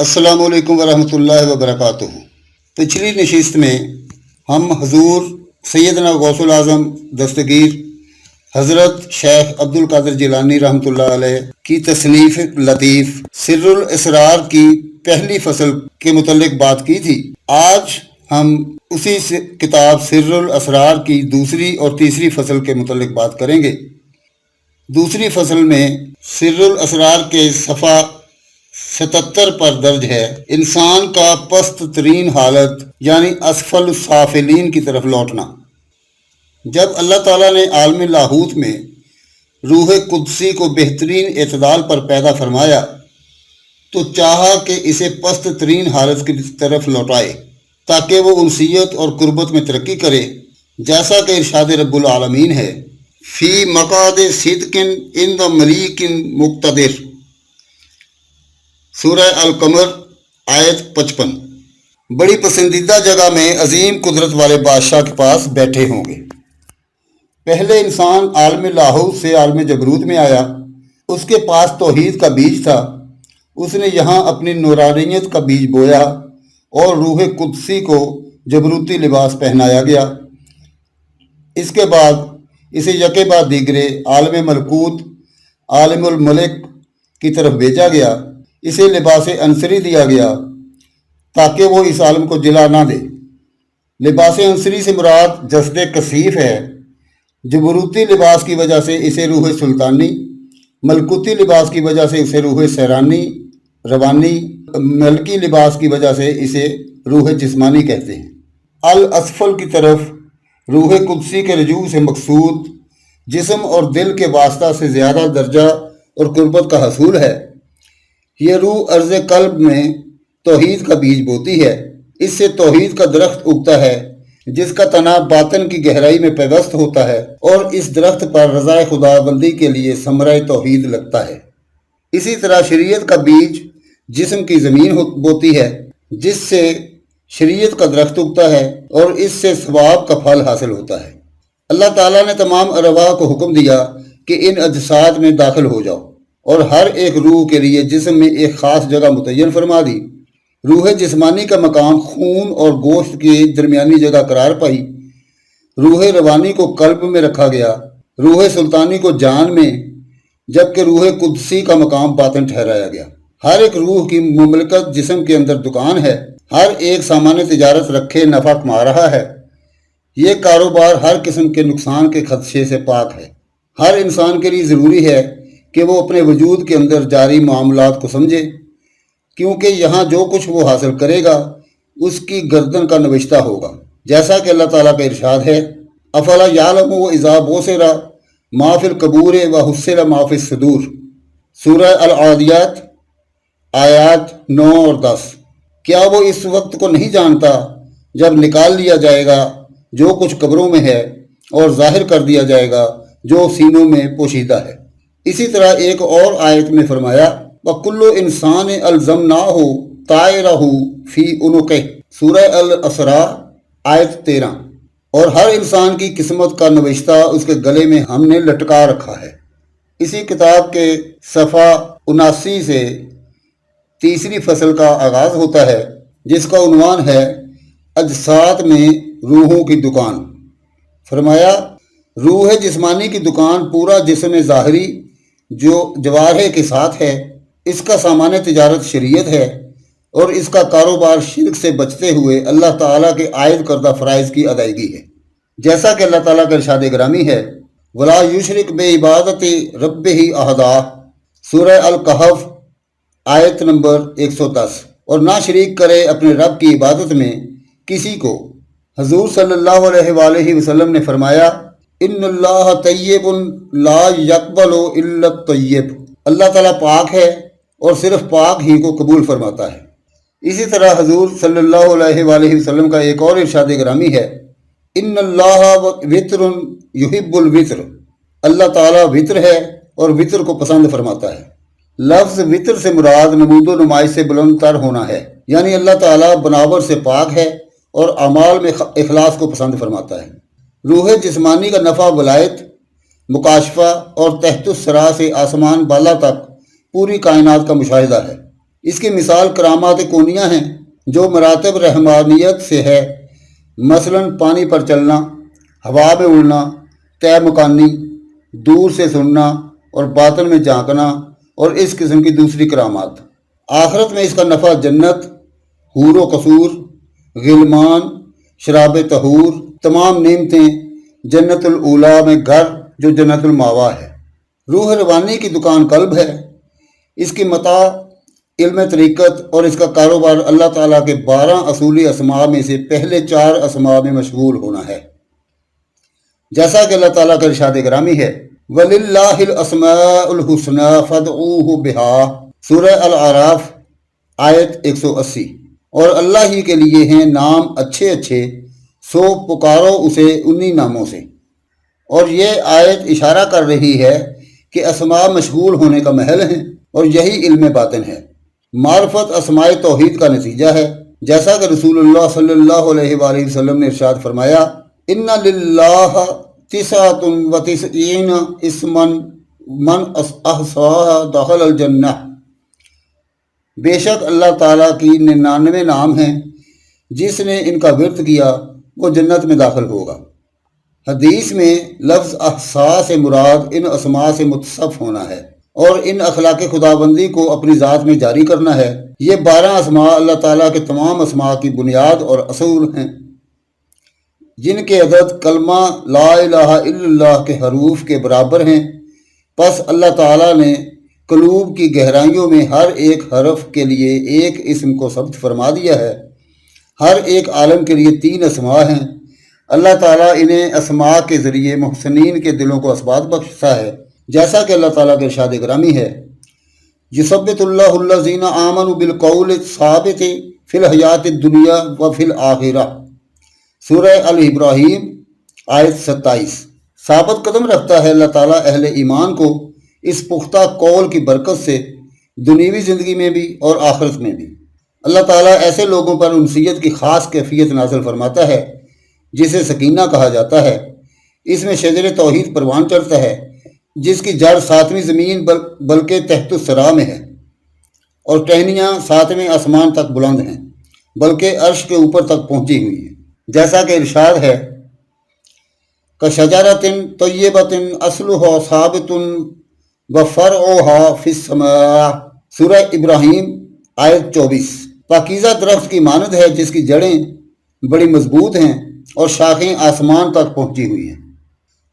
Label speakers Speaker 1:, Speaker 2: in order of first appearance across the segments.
Speaker 1: السلام علیکم ورحمۃ اللہ وبرکاتہ۔ پچھلی نشست میں ہم حضور سیدنا غوث العظم دستگیر حضرت شیخ عبد القادر جیلانی رحمۃ اللہ علیہ کی تصنیف لطیف سر الاسرار کی پہلی فصل کے متعلق بات کی تھی۔ آج ہم اسی کتاب سر الاسرار کی دوسری اور تیسری فصل کے متعلق بات کریں گے۔ دوسری فصل میں سر الاسرار کے صفحہ 77 پر درج ہے انسان کا پست ترین حالت یعنی اسفل السافلین کی طرف لوٹنا۔ جب اللہ تعالیٰ نے عالم لاہوت میں روح قدسی کو بہترین اعتدال پر پیدا فرمایا تو چاہا کہ اسے پست ترین حالت کی طرف لوٹائے تاکہ وہ انسیت اور قربت میں ترقی کرے، جیسا کہ ارشاد رب العالمین ہے فی مقعد صدق عند ملیک مقتدر، سورہ القمر آیت 55۔ بڑی پسندیدہ جگہ میں عظیم قدرت والے بادشاہ کے پاس بیٹھے ہوں گے۔ پہلے انسان عالم لاہوت سے عالم جبروت میں آیا، اس کے پاس توحید کا بیج تھا، اس نے یہاں اپنی نورانیت کا بیج بویا اور روح قدسی کو جبروتی لباس پہنایا گیا۔ اس کے بعد اسے یکے بعد دیگرے عالم ملکوت عالم الملک کی طرف بھیجا گیا، اسے لباس انصری دیا گیا تاکہ وہ اس عالم کو جلا نہ دے۔ لباس انصری سے مراد جسد کثیف ہے۔ جبروتی لباس کی وجہ سے اسے روح سلطانی، ملکوتی لباس کی وجہ سے اسے روح سیرانی روانی، ملکی لباس کی وجہ سے اسے روح جسمانی کہتے ہیں۔ الاسفل کی طرف روح قدسی کے رجوع سے مقصود جسم اور دل کے واسطہ سے زیادہ درجہ اور قربت کا حصول ہے۔ یہ روح عرض قلب میں توحید کا بیج بوتی ہے، اس سے توحید کا درخت اگتا ہے جس کا تنا باطن کی گہرائی میں پیوست ہوتا ہے اور اس درخت پر رضا خدا بندی کے لیے ثمرہ توحید لگتا ہے۔ اسی طرح شریعت کا بیج جسم کی زمین بوتی ہے جس سے شریعت کا درخت اگتا ہے اور اس سے ثواب کا پھل حاصل ہوتا ہے۔ اللہ تعالیٰ نے تمام ارواح کو حکم دیا کہ ان اجساد میں داخل ہو جاؤ اور ہر ایک روح کے لیے جسم میں ایک خاص جگہ متعین فرما دی۔ روح جسمانی کا مقام خون اور گوشت کی درمیانی جگہ قرار پائی، روح روانی کو قلب میں رکھا گیا، روح سلطانی کو جان میں، جبکہ روح قدسی کا مقام باطن ٹھہرایا گیا۔ ہر ایک روح کی مملکت جسم کے اندر دکان ہے، ہر ایک سامان تجارت رکھے نفع کما رہا ہے۔ یہ کاروبار ہر قسم کے نقصان کے خدشے سے پاک ہے۔ ہر انسان کے لیے ضروری ہے کہ وہ اپنے وجود کے اندر جاری معاملات کو سمجھے، کیونکہ یہاں جو کچھ وہ حاصل کرے گا اس کی گردن کا نوشتہ ہوگا، جیسا کہ اللہ تعالیٰ کا ارشاد ہے افلا یعلم اذا بوسر ما فی القبور وحصل ما فی الصدور، سورہ العادیات آیات 9 اور 10۔ کیا وہ اس وقت کو نہیں جانتا جب نکال لیا جائے گا جو کچھ قبروں میں ہے اور ظاہر کر دیا جائے گا جو سینوں میں پوشیدہ ہے۔ اسی طرح ایک اور آیت میں فرمایا وَكُلُّ إِنسَانٍ أَلْزَمْنَاهُ طَائِرَهُ فِي عُنُقِهِ، سورہ الاسراء آیت 13۔ اور ہر انسان کی قسمت کا نوشتہ اس کے گلے میں ہم نے لٹکا رکھا ہے۔ اسی کتاب کے صفحہ 79 سے تیسری فصل کا آغاز ہوتا ہے جس کا عنوان ہے اجساد میں روحوں کی دکان۔ فرمایا روح جسمانی کی دکان پورا جسم ظاہری جو جوارح کے ساتھ ہے، اس کا سامان تجارت شریعت ہے اور اس کا کاروبار شرک سے بچتے ہوئے اللہ تعالیٰ کے عائد کردہ فرائض کی ادائیگی ہے، جیسا کہ اللہ تعالیٰ کا ارشاد گرامی ہے وَلَا يُشْرِكْ بِعِبَادَةِ رَبِّهِ أَحَدًا، سورہ الکہف آیت نمبر 110۔ اور نہ شریک کرے اپنے رب کی عبادت میں کسی کو۔ حضور صلی اللہ علیہ وآلہ وسلم نے فرمایا ان اللہ طیب لا یقبل الا الطیب، اللہ تعالیٰ پاک ہے اور صرف پاک ہی کو قبول فرماتا ہے۔ اسی طرح حضور صلی اللہ علیہ وآلہ وسلم کا ایک اور ارشاد گرامی ہے ان اللہ وطر یحب الوطر، اللہ تعالیٰ وطر ہے اور وطر کو پسند فرماتا ہے۔ لفظ وطر سے مراد نمود و نمائش سے بلند تر ہونا ہے، یعنی اللہ تعالیٰ بناور سے پاک ہے اور اعمال میں اخلاص کو پسند فرماتا ہے۔ روح جسمانی کا نفع ولایت، مکاشفہ اور تحت الثری سے آسمان بالا تک پوری کائنات کا مشاہدہ ہے۔ اس کی مثال کرامات کونیہ ہیں جو مراتب رحمانیت سے ہے، مثلا پانی پر چلنا، ہوا میں اڑنا، طے مکانی، دور سے سننا اور باطن میں جھانکنا اور اس قسم کی دوسری کرامات۔ آخرت میں اس کا نفع جنت، حور و قصور، غلمان، شراب طہور، تمام نعمتیں، جنت الاولیٰ میں گھر جو جنت الماوا ہے۔ روح روانی کی دکان قلب ہے، اس کی متاع علم طریقت اور اس کا کاروبار اللہ تعالیٰ کے 12 اصولی اسماء میں سے پہلے 4 اسماء میں مشغول ہونا ہے، جیسا کہ اللہ تعالیٰ کا ارشاد گرامی ہے وَلِلَّهِ الْأَسْمَاءُ الْحُسْنَى فَادْعُوهُ بِهَا، سورہ الاعراف آیت 180۔ اور اللہ ہی کے لیے ہیں نام اچھے اچھے، سو پکارو اسے انہی ناموں سے۔ اور یہ آیت اشارہ کر رہی ہے کہ اسماء مشغول ہونے کا محل ہیں اور یہی علم باطن ہے۔ معرفت اسماء توحید کا نتیجہ ہے، جیسا کہ رسول اللہ صلی اللہ علیہ وآلہ وسلم نے ارشاد فرمایا ان للہ 99 اسما من احصاها دخل الجنہ، بے شک اللہ تعالیٰ کی 99 نام ہیں، جس نے ان کا ورد کیا وہ جنت میں داخل ہوگا۔ حدیث میں لفظ احصا سے مراد ان اسماء سے متصف ہونا ہے اور ان اخلاق خداوندی کو اپنی ذات میں جاری کرنا ہے۔ یہ 12 اسماء اللہ تعالیٰ کے تمام اسماء کی بنیاد اور اصول ہیں، جن کے عدد کلمہ لا الہ الا اللہ کے حروف کے برابر ہیں۔ پس اللہ تعالیٰ نے قلوب کی گہرائیوں میں ہر ایک حرف کے لیے ایک اسم کو ثبت فرما دیا ہے۔ ہر ایک عالم کے لیے 3 اسماء ہیں۔ اللہ تعالیٰ انہیں اسماء کے ذریعے محسنین کے دلوں کو اثبات بخشتا ہے، جیسا کہ اللہ تعالیٰ کے ارشاد گرامی ہے یثبت اللہ الذین آمنوا بالقول الثابت فی الحیات الدنیا وفی الآخرہ، سورہ الابراہیم آیت 27۔ ثابت قدم رکھتا ہے اللہ تعالیٰ اہل ایمان کو اس پختہ قول کی برکت سے دنیوی زندگی میں بھی اور آخرت میں بھی۔ اللہ تعالیٰ ایسے لوگوں پر انسیت کی خاص کیفیت نازل فرماتا ہے جسے سکینہ کہا جاتا ہے۔ اس میں شجر توحید پروان چڑھتا ہے، جس کی جڑ 7ویں زمین بلکہ تحت الثری میں ہے، اور ٹہنیاں 7ویں آسمان تک بلند ہیں، بلکہ عرش کے اوپر تک پہنچی ہوئی ہیں، جیسا کہ ارشاد ہے کَشَجَرَةٍ طَیِّبَةٍ أَصْلُهَا ثَابِتٌ وَفَرْعُهَا فِي السَّمَاءِ، سورہ ابراہیم آیت 24۔ پاکیزہ درخت کی مانند ہے جس کی جڑیں بڑی مضبوط ہیں اور شاخیں آسمان تک پہنچی ہوئی ہیں۔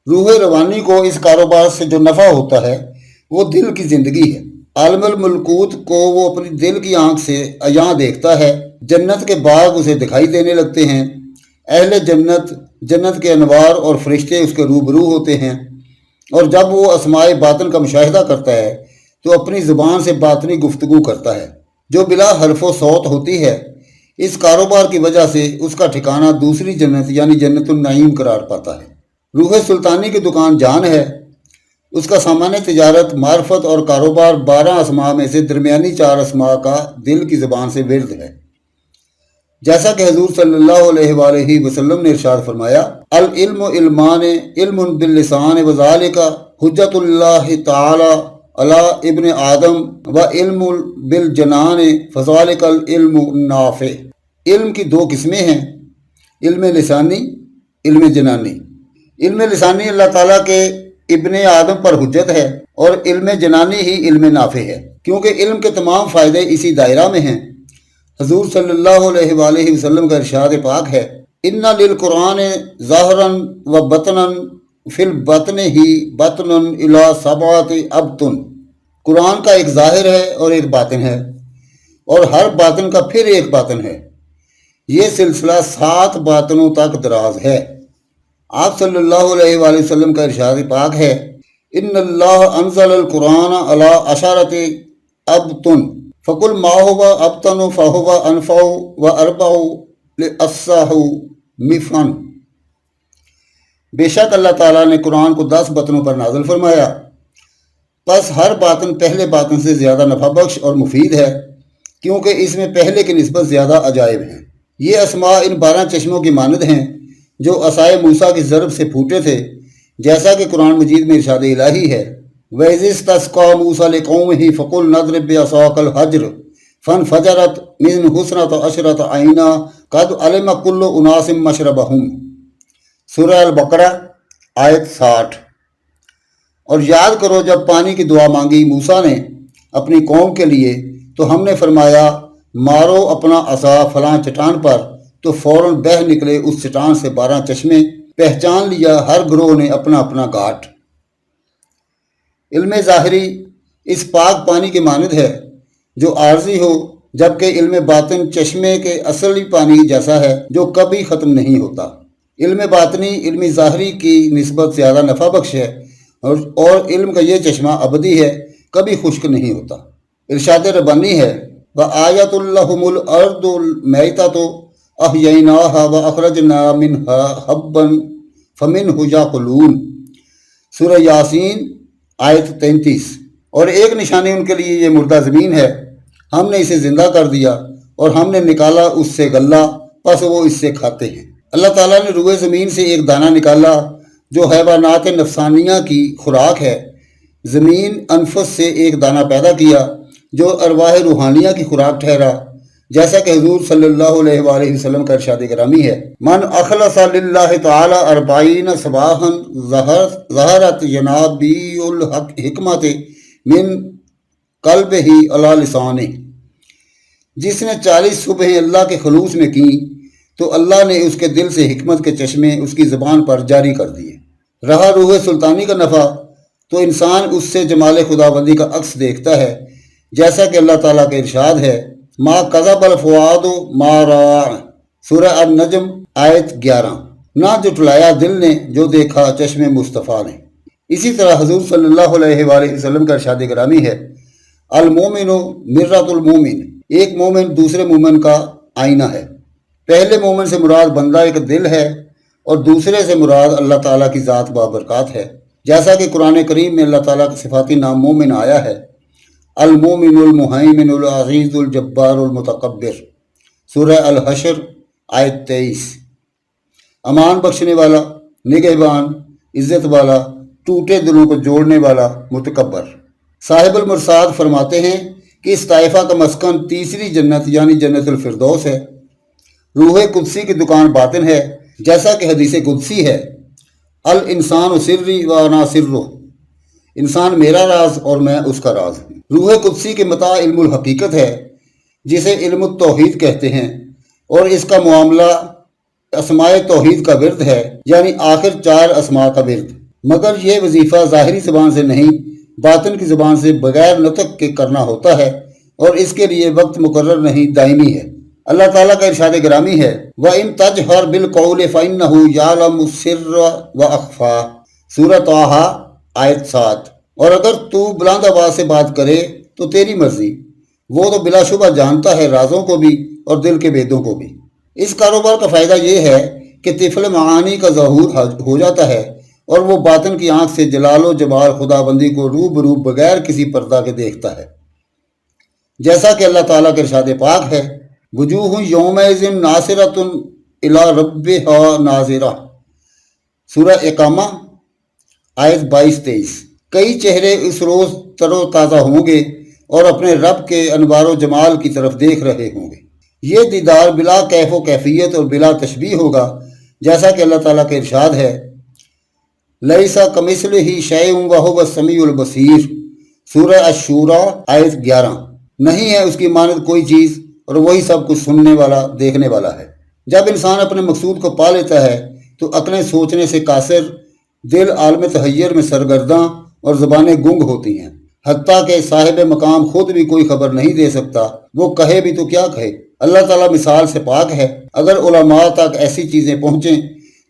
Speaker 1: روح روانی کو اس کاروبار سے جو نفع ہوتا ہے وہ دل کی زندگی ہے۔ عالم الملکوت کو وہ اپنی دل کی آنکھ سے عیاں دیکھتا ہے، جنت کے باغ اسے دکھائی دینے لگتے ہیں، اہل جنت، جنت کے انوار اور فرشتے اس کے روبرو ہوتے ہیں، اور جب وہ اسماء باطن کا مشاہدہ کرتا ہے تو اپنی زبان سے باطنی گفتگو کرتا ہے جو بلا حرف و صوت ہوتی ہے۔ اس کاروبار کی وجہ سے اس کا ٹھکانہ دوسری جنت یعنی جنت النعیم قرار پاتا ہے۔ روح سلطانی کی دکان جان ہے، اس کا سامان تجارت، معرفت اور کاروبار 12 اسماء میں سے درمیانی 4 اسماء کا دل کی زبان سے ورد ہے، جیسا کہ حضور صلی اللہ علیہ وآلہ وسلم نے ارشاد فرمایا العلم علمان، علم باللسان وذالک حجت اللہ تعالی علی ابن آدم و علم بالجنان فذالک العلم النافع۔ علم کی 2 قسمیں ہیں، علم لسانی، علم جنانی۔ علم لسانی اللہ تعالیٰ کے ابن آدم پر حجت ہے اور علم جنانی ہی علم نافع ہے، کیونکہ علم کے تمام فائدے اسی دائرہ میں ہیں۔ حضور صلی اللہ علیہ وآلہ وسلم کا ارشاد پاک ہے ان للقرآن ظاہرا و بطنا فی البطن ہی بطن الی 7 ابطن، قرآن کا ایک ظاہر ہے اور ایک باطن ہے، اور ہر باطن کا پھر ایک باطن ہے۔ یہ سلسلہ 7 باطنوں تک دراز ہے۔ آپ صلی اللہ علیہ وآلہ وسلم کا ارشاد پاک ہے ان اللہ انزل القرآن علی 10 ابطن فقل ما هو ابطن فهو انفع واربع لاصح مفعن۔ بے شک اللہ تعالیٰ نے قرآن کو 10 بطنوں پر نازل فرمایا، پس ہر باطن پہلے باطن سے زیادہ نفع بخش اور مفید ہے، کیونکہ اس میں پہلے کی نسبت زیادہ عجائب ہیں۔ یہ اسماء ان 12 چشموں کی مانند ہیں جو عصائے موسیٰ کی ضرب سے پھوٹے تھے، جیسا کہ قرآن مجید میں ارشاد الہی ہے وَإِذِ اسْتَسْقَىٰ مُوسَىٰ لِقَوْمِهِ فَقُلْنَا اضْرِب بِّعَصَاكَ الْحَجَرَ فن فجرت من حسنت عشرت عینہ قد علم کل اناس مشربہم، سورہ البقرہ آیت 60۔ اور یاد کرو جب پانی کی دعا مانگی موسیٰ نے اپنی قوم کے لیے تو ہم نے فرمایا مارو اپنا عصا فلاں چٹان پر، تو فوراً بہہ نکلے اس چٹان سے 12 چشمے، پہچان لیا ہر گروہ نے اپنا اپنا گھاٹ۔ علم ظاہری اس پاک پانی کے مانند ہے جو عارضی ہو، جبکہ علم باطن چشمے کے اصلی پانی جیسا ہے جو کبھی ختم نہیں ہوتا۔ علم باطنی علم ظاہری کی نسبت زیادہ نفع بخش ہے، اور علم کا یہ چشمہ ابدی ہے، کبھی خشک نہیں ہوتا۔ ارشاد ربانی ہے وَآیَةٌ لَّهُمُ الْأَرْضُ الْمَيْتَةُ أَحْيَيْنَاهَا وَأَخْرَجْنَا مِنْهَا حَبًّا فَمِنْهُ يَأْكُلُونَ، سورہ یاسین آیت 33۔ اور ایک نشانی ان کے لیے یہ مردہ زمین ہے، ہم نے اسے زندہ کر دیا اور ہم نے نکالا اس سے غلہ، پس وہ اس سے کھاتے ہیں۔ اللہ تعالیٰ نے روئے زمین سے ایک دانہ نکالا جو حیوانات نفسانیہ کی خوراک ہے، زمین انفس سے ایک دانہ پیدا کیا جو ارواح روحانیہ کی خوراک ٹھہرا، جیسا کہ حضور صلی اللہ علیہ وآلہ وسلم کا ارشاد گرامی ہے من اخلص للہ تعالی 40 صباحا ظہرت ینابی الحکمت من قلبہ علی لسانہ، جس نے 40 صبحیں اللہ کے خلوص میں کی تو اللہ نے اس کے دل سے حکمت کے چشمے اس کی زبان پر جاری کر دیے۔ رہا روح سلطانی کا نفع، تو انسان اس سے جمال خداوندی کا عکس دیکھتا ہے، جیسا کہ اللہ تعالیٰ کا ارشاد ہے ما کذب الفؤاد ما راى، سورہ النجم آیت 11۔ نہ جٹلایا دل نے جو دیکھا چشم مصطفیٰ نے۔ اسی طرح حضور صلی اللہ علیہ وآلہ وسلم کا ارشاد گرامی ہے المومن مرۃ المومن، ایک مومن دوسرے مومن کا آئینہ ہے۔ پہلے مومن سے مراد بندہ ایک دل ہے اور دوسرے سے مراد اللہ تعالیٰ کی ذات بابرکات ہے، جیسا کہ قرآن کریم میں اللہ تعالیٰ کا صفاتی نام مومن آیا ہے المومن المہیمن العزیز الجبار المتکبر، سورہ الحشر آیت 23۔ امان بخشنے والا، نگہبان، عزت والا، ٹوٹے دلوں کو جوڑنے والا، متکبر۔ صاحب المرصاد فرماتے ہیں کہ اس طائفہ کا مسکن تیسری جنت یعنی جنت الفردوس ہے۔ روح قدسی کی دکان باطن ہے، جیسا کہ حدیث قدسی ہے الانسان سری و انا سرہ، انسان میرا راز اور میں اس کا راز ہوں۔ روح قدسی کے متاع علم الحقیقت ہے جسے علم التوحید کہتے ہیں، اور اس کا معاملہ اسماء توحید کا ورد ہے، یعنی آخر 4 اسماء کا ورد، مگر یہ وظیفہ ظاہری زبان سے نہیں باطن کی زبان سے بغیر نطق کے کرنا ہوتا ہے، اور اس کے لیے وقت مقرر نہیں، دائمی ہے۔ اللہ تعالیٰ کا ارشاد گرامی ہے وَإِن تَجْهَرْ بِالْقَوْلِ فَإِنَّهُ يَعْلَمُ السِّرَّ وَأَخْفَى، سورہ طٰہٰ آیت 7۔ اور اگر تو بلند آواز سے بات کرے تو تیری مرضی، وہ تو بلا شبہ جانتا ہے رازوں کو بھی اور دل کے بیدوں کو بھی۔ اس کاروبار کا فائدہ یہ ہے کہ طفل معانی کا ظہور ہو جاتا ہے اور وہ باطن کی آنکھ سے جلال و جمال خداوندی کو روبرو بغیر کسی پردہ کے دیکھتا ہے، جیسا کہ اللہ تعالیٰ کے ارشاد پاک ہے وجوہ یومئذ ناصرۃ الی ربہا ناظرہ، سورہ اقامہ آیت 22-23۔ کئی چہرے اس روز تر و تازہ ہوں گے اور اپنے رب کے انوار و جمال کی طرف دیکھ رہے ہوں گے۔ یہ دیدار بلا کیف و کیفیت اور بلا تشبیہ ہوگا، جیسا کہ اللہ تعالیٰ کا ارشاد ہے لیس کمثلہ شیء وہو السمیع البصیر، سورہ الشورى آیت 11۔ نہیں ہے اس کی مانند کوئی چیز اور وہی سب کچھ سننے والا، دیکھنے والا ہے۔ جب انسان اپنے مقصود کو پا لیتا ہے تو عقلیں سوچنے سے قاصر، دل عالم تحیر میں سرگرداں اور زبانیں گنگ ہوتی ہیں، حتیٰ کہ صاحب مقام خود بھی کوئی خبر نہیں دے سکتا، وہ کہے بھی تو کیا کہے۔ اللہ تعالیٰ مثال سے پاک ہے۔ اگر علماء تک ایسی چیزیں پہنچیں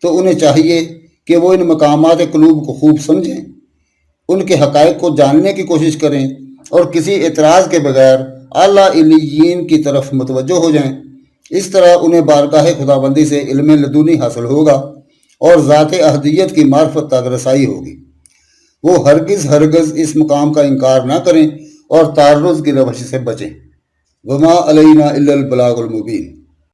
Speaker 1: تو انہیں چاہیے کہ وہ ان مقامات قلوب کو خوب سمجھیں، ان کے حقائق کو جاننے کی کوشش کریں اور کسی اعتراض کے بغیر اعلیٰ علیین کی طرف متوجہ ہو جائیں۔ اس طرح انہیں بارگاہ خداوندی سے علم لدنی حاصل ہوگا اور ذات احدیت کی معرفت تک رسائی ہوگی۔ وہ ہرگز اس مقام کا انکار نہ کریں اور تعرض کی روش سے بچیں۔ وما علینا الا البلاغ المبین۔